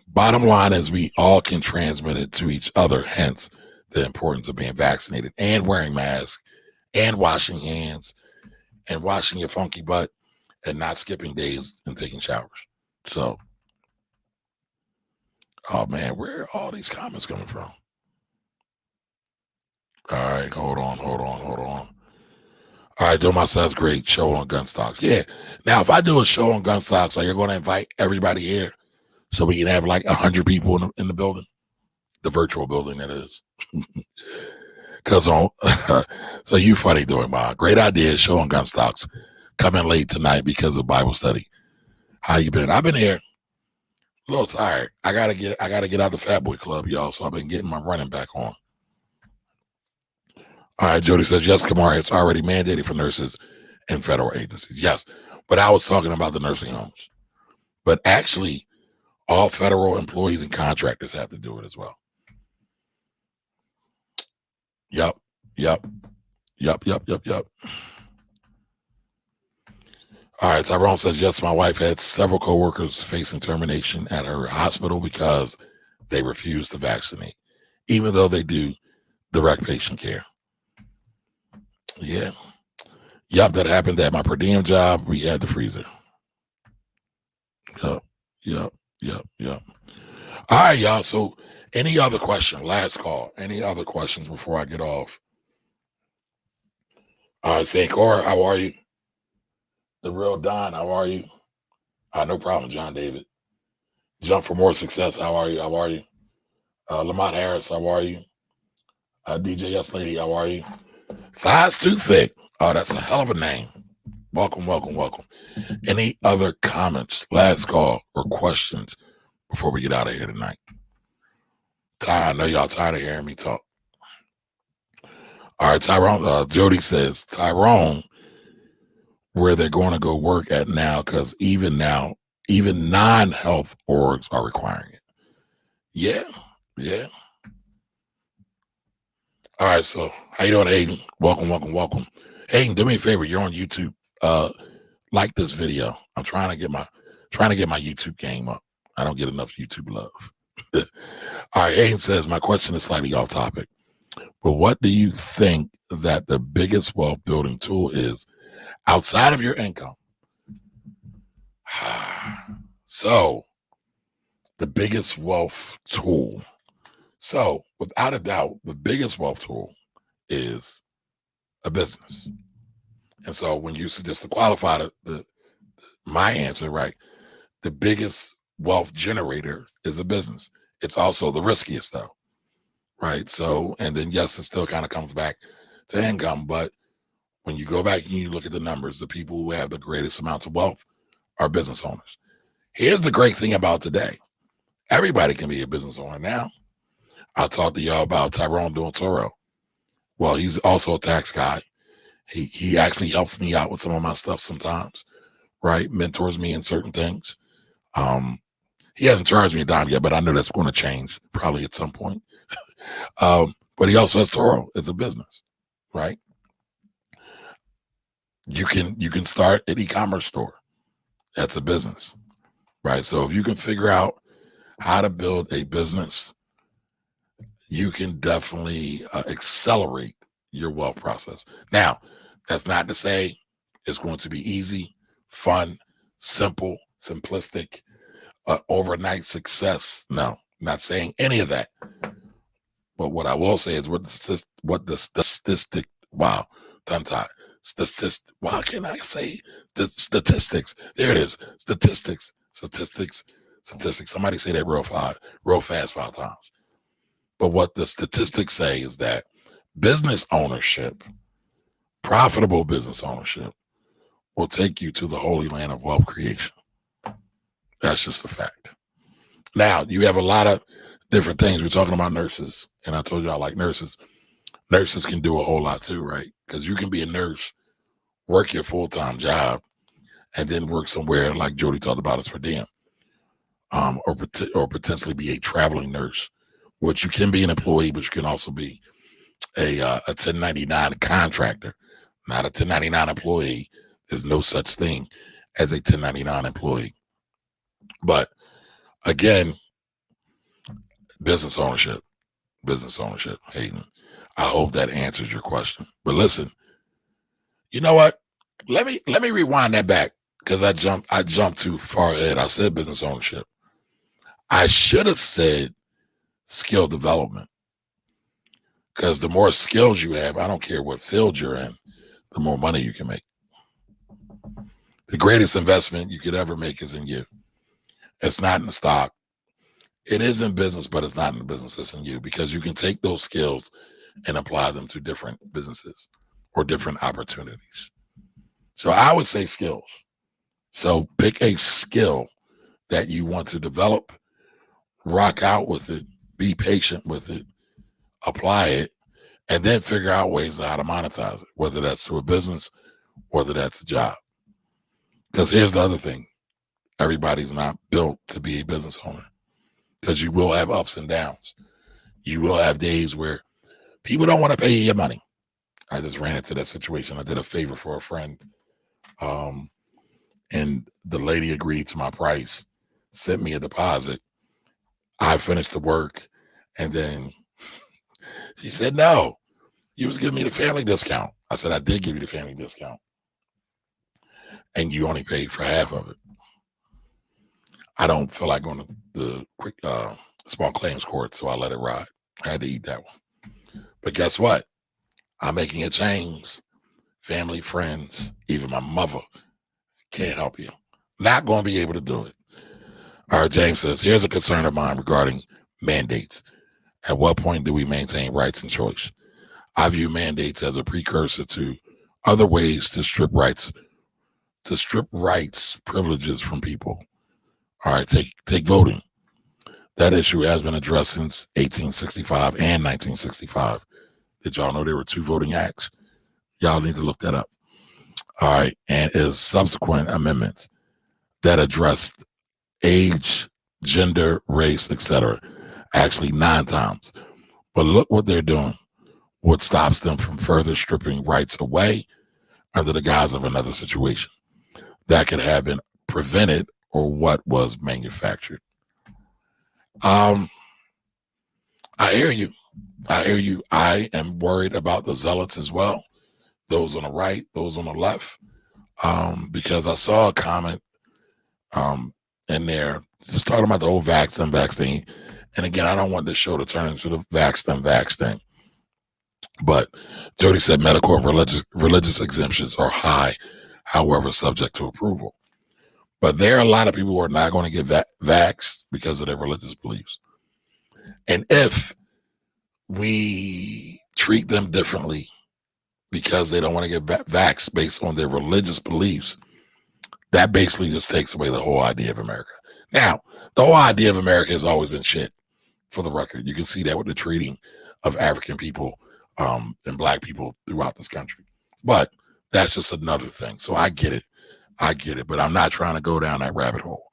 Bottom line is we all can transmit it to each other. Hence the importance of being vaccinated and wearing masks and washing hands and washing your funky butt and not skipping days and taking showers. So, oh man, where are all these comments coming from? All right, hold on. All right, Domas says great show on gun stocks. Yeah. Now, if I do a show on gun stocks, are you going to invite everybody here so we can have like 100 people in the building, the virtual building that is? Because so you funny doing my great idea show on gun stocks. Coming late tonight because of Bible study. How you been? I've been here. A little tired. I gotta get out the Fat Boy Club, y'all. So I've been getting my running back on. All right, Jody says, yes, Kamari, it's already mandated for nurses and federal agencies. Yes, but I was talking about the nursing homes. But actually, all federal employees and contractors have to do it as well. Yep. All right, Tyrone says, yes, my wife had several coworkers facing termination at her hospital because they refused to vaccinate, even though they do direct patient care. Yeah. Yep, that happened at my per diem job. We had the freezer. Yep. All right, y'all. So any other question? Last call. Any other questions before I get off? All right, St. Cora, how are you? The real Don, how are you? No problem, John David. Jump for more success. How are you? Lamont Harris, how are you? DJ Yes Lady, how are you? Thighs Too Thick. Oh, that's a hell of a name. Welcome. Any other comments, last call, or questions before we get out of here tonight? I know y'all tired of hearing me talk. All right, Tyrone. Jody says, Tyrone, where they're going to go work at now, because even non-health orgs are requiring it. Yeah. All right, so how you doing, Hayden? Welcome. Hayden, do me a favor. You're on YouTube. Like this video. I'm trying to get my YouTube game up. I don't get enough YouTube love. All right, Hayden says, my question is slightly off topic, but what do you think that the biggest wealth building tool is outside of your income? So, the biggest wealth tool. So, without a doubt, the biggest wealth tool is a business. And so, when you suggest to qualify my answer, right, the biggest wealth generator is a business. It's also the riskiest, though, right? So, and then yes, it still kind of comes back to income, but when you go back and you look at the numbers, the people who have the greatest amounts of wealth are business owners. Here's the great thing about today. Everybody can be a business owner now. I'll talk to y'all about Tyrone doing Toro. Well, he's also a tax guy. He actually helps me out with some of my stuff sometimes, right? Mentors me in certain things. He hasn't charged me a dime yet, but I know that's going to change probably at some point. But he also has Toro as a business, right? You can start an e-commerce store. That's a business. right? So if you can figure out how to build a business, you can definitely accelerate your wealth process. Now, that's not to say it's going to be easy, fun, simple, simplistic, overnight success. No, not saying any of that. But what I will say is what the statistic, wow, tongue tied. Why can't I say the statistics? There it is. Statistics. Somebody say that real fast 5 times. But what the statistics say is that business ownership, profitable business ownership, will take you to the holy land of wealth creation. That's just a fact. Now, you have a lot of different things. We're talking about nurses, and I told you I like nurses. Nurses can do a whole lot too, right? Because you can be a nurse, work your full-time job, and then work somewhere like Jody talked about as per diem, or potentially be a traveling nurse, which you can be an employee, but you can also be a 1099 contractor, not a 1099 employee. There's no such thing as a 1099 employee. But again, business ownership, Hayden. I hope that answers your question. But listen, you know what? Let me rewind that back because I jumped too far ahead. I said business ownership. I should have said skill development, because the more skills you have, I don't care what field you're in, the more money you can make. The greatest investment you could ever make is in you. It's not in the stock. It is in business, but it's not in the business. It's in you, because you can take those skills and apply them to different businesses or different opportunities. So I would say skills. So pick a skill that you want to develop, rock out with it, be patient with it, apply it, and then figure out ways of how to monetize it, whether that's through a business, whether that's a job. Because here's the other thing. Everybody's not built to be a business owner, because you will have ups and downs. You will have days where people don't want to pay you your money. I just ran into that situation. I did a favor for a friend, and the lady agreed to my price, sent me a deposit. I finished the work, and then she said, no, you was giving me the family discount. I said, I did give you the family discount, and you only paid for half of it. I don't feel like going to the quick small claims court, so I let it ride. I had to eat that one. But guess what? I'm making a change. Family, friends, even my mother can't help you. Not going to be able to do it. All right, James says, here's a concern of mine regarding mandates. At what point do we maintain rights and choice? I view mandates as a precursor to other ways to strip rights, privileges from people. All right, take voting. That issue has been addressed since 1865 and 1965. Did y'all know there were 2 voting acts? Y'all need to look that up. All right, and is subsequent amendments that addressed age, gender, race, etc. Actually 9 times. But look what they're doing. What stops them from further stripping rights away under the guise of another situation that could have been prevented, or what was manufactured? I hear you. I am worried about the zealots as well. Those on the right, those on the left. Because I saw a comment in there just talking about the whole vax thing. And again, I don't want this show to turn into the vax thing. But Jody said medical and religious exemptions are high, however, subject to approval. But there are a lot of people who are not going to get vaxxed because of their religious beliefs. And if we treat them differently because they don't want to get vaxxed based on their religious beliefs, that basically just takes away the whole idea of America. Now, the whole idea of America has always been shit, for the record. You can see that with the treating of African people and Black people throughout this country. But that's just another thing. So I get it. But I'm not trying to go down that rabbit hole.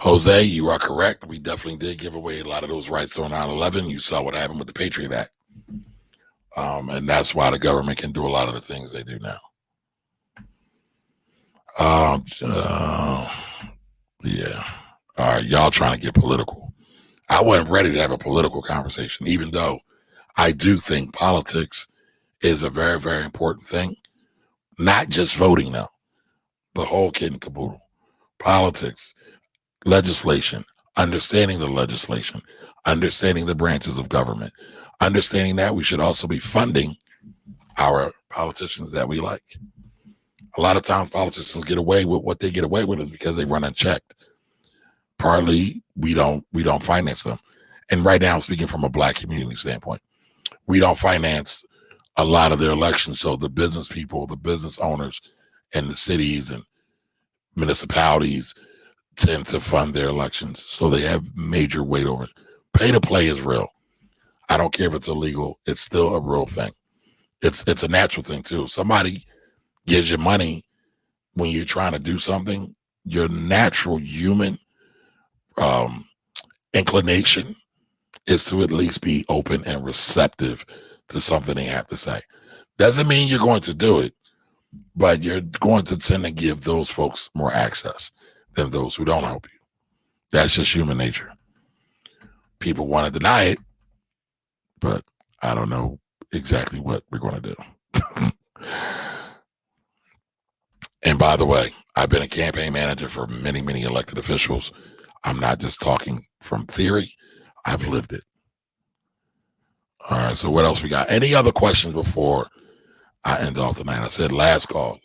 Jose, you are correct. We definitely did give away a lot of those rights on 9/11. You saw what happened with the Patriot Act. And that's why the government can do a lot of the things they do now. Yeah. All right, y'all trying to get political. I wasn't ready to have a political conversation, even though I do think politics is a very, very important thing. Not just voting now, the whole kit and caboodle. Politics, legislation, understanding the legislation, understanding the branches of government, understanding that we should also be funding our politicians that we like. A lot of times politicians get away with what they get away with is because they run unchecked. Partly we don't finance them. And right now I'm speaking from a Black community standpoint. We don't finance a lot of their elections. So the business people, the business owners in the cities and municipalities tend to fund their elections. So they have major weight over it. Pay to play is real. I don't care if it's illegal. It's still a real thing. It's a natural thing too. Somebody gives you money when you're trying to do something. Your natural human inclination is to at least be open and receptive to something they have to say. Doesn't mean you're going to do it, but you're going to tend to give those folks more access than those who don't help you. That's just human nature. People want to deny it, but I don't know exactly what we're going to do. And by the way, I've been a campaign manager for many, many elected officials. I'm not just talking from theory. I've lived it. All right, so what else we got? Any other questions before I end off tonight? I said last call.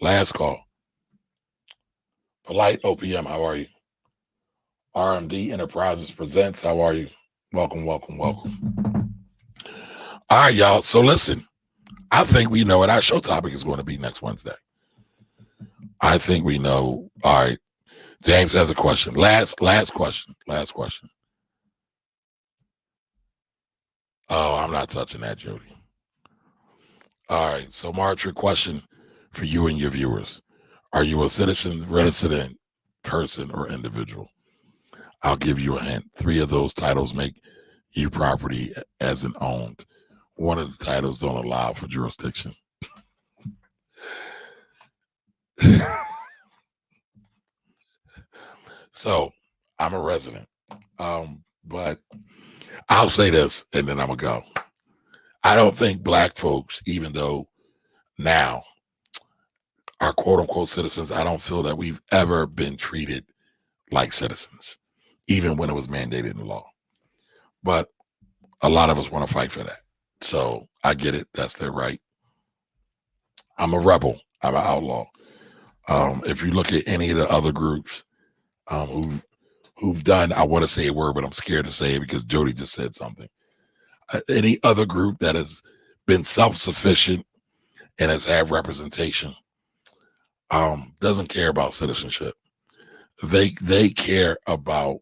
Polite OPM, how are you? RMD Enterprises presents, how are you? Welcome. All right, y'all. So listen, I think we know what our show topic is going to be next Wednesday. I think we know. All right. James has a question. Last question. Oh, I'm not touching that, Jody. All right. So, Marjorie, question for you and your viewers. Are you a citizen, resident, person, or individual? I'll give you a hint. 3 of those titles make you property as an owned. 1 of the titles don't allow for jurisdiction. So I'm a resident. But I'll say this and then I'm gonna go. I don't think Black folks, even though now are quote unquote citizens, I don't feel that we've ever been treated like citizens, even when it was mandated in law. But a lot of us want to fight for that. So I get it. That's their right. I'm a rebel. I'm an outlaw. If you look at any of the other groups who've done, I want to say a word, but I'm scared to say it because Jody just said something. Any other group that has been self-sufficient and has had representation doesn't care about citizenship. They care about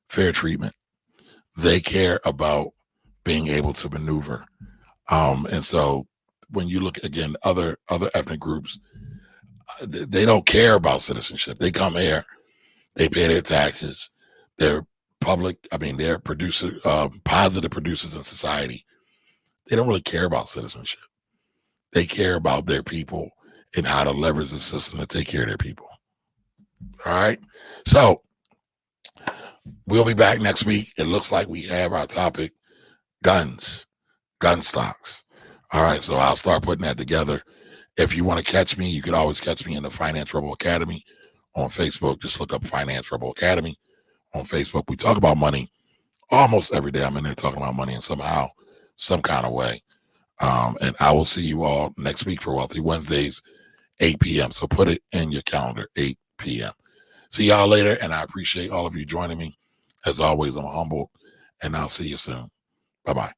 fair treatment. They care about being able to maneuver. And so when you look again, other ethnic groups, they don't care about citizenship. They come here, they pay their taxes. They're they're positive producers in society. They don't really care about citizenship. They care about their people and how to leverage the system to take care of their people. All right. So we'll be back next week. It looks like we have our topic, gun stocks. All right. So I'll start putting that together. If you want to catch me, you could always catch me in the Finance Rebel Academy on Facebook. Just look up Finance Rebel Academy on Facebook. We talk about money almost every day. I'm in there talking about money in somehow, some kind of way. And I will see you all next week for Wealthy Wednesdays, 8 p.m. So put it in your calendar, 8 p.m. See y'all later, and I appreciate all of you joining me. As always, I'm humbled, and I'll see you soon. Bye-bye.